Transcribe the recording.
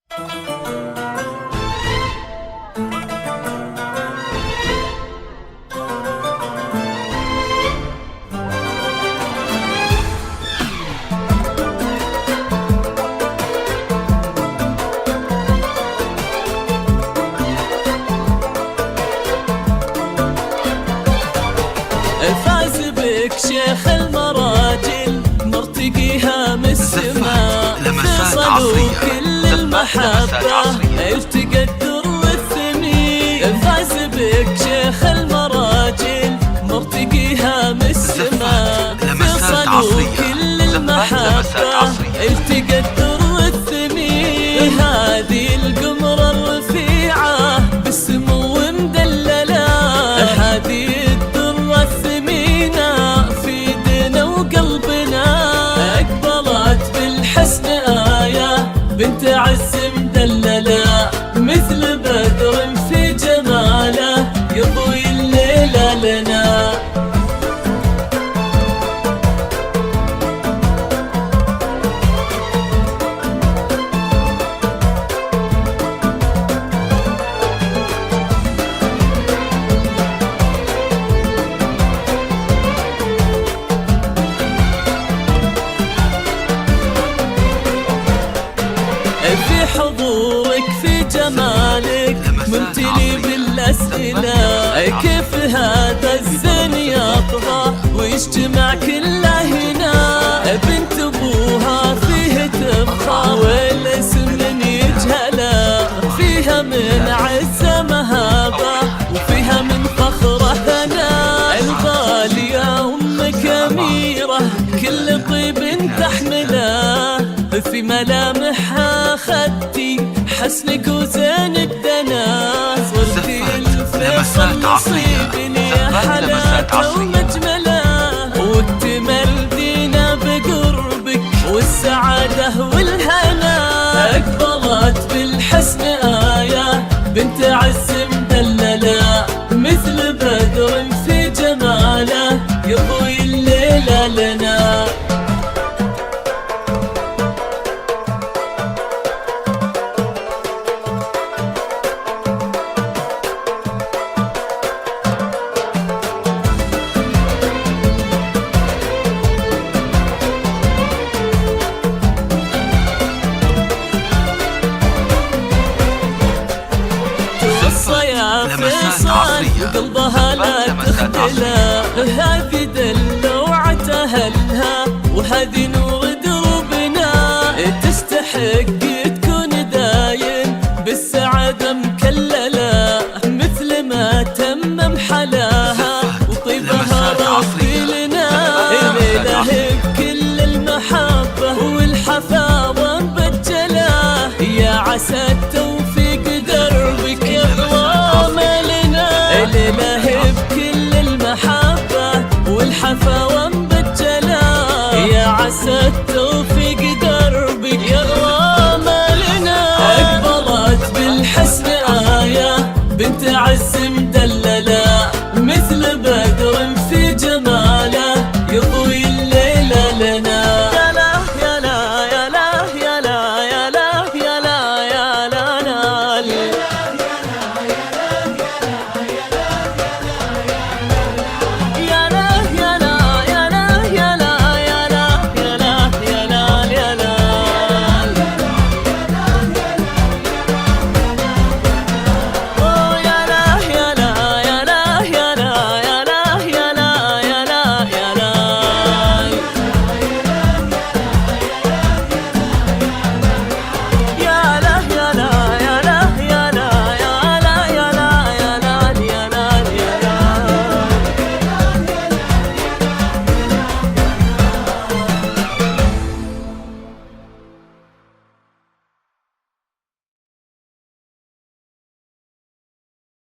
فاز بك شيخ المراجل مرتقيها من السماء، فصلوا كل المحبة التقى الدر والثمين. فاز بك شيخ المراجل مرتقيها من السماء، فصلوا كل المحبة التقى الدر والثمين. هذه القمرة الرفيعة بالسمو مدللة، هذه بنت عز مدللة مثل بدر في جماله يضوي الليلة لنا. في حضورك في جمالك ممتلي بالأسئلة، كيف هذا الزين يطغى ويجتمع كله هنا؟ بنت أبوها فيه تفخر والاسم من يجهله، فيها من عزة مهابة وفيها من فخره ثناء. الغالية أمك أميرة كل طيب تحمله، في ملامحها خدتي حسنك وزين الدنا. صرتي الفيصل نصيبني حلاته ومجمله، واكتمل دينا بقربك والسعادة والهنا. أقبلت بالحسن آية بنت عز مدللة مثل بدر في جماله يضوي الليلة لنا. يا فيصل وقلبها لا تخجله، هذه دلوعة أهلها وهذه نور دروبنا. تستحق تكون دايم بالسعادة مكللة مثل ما تمم حلاها وطيبها ربي لنا. ليلة بكل المحبة والحفاوة مبجلة، يا عسى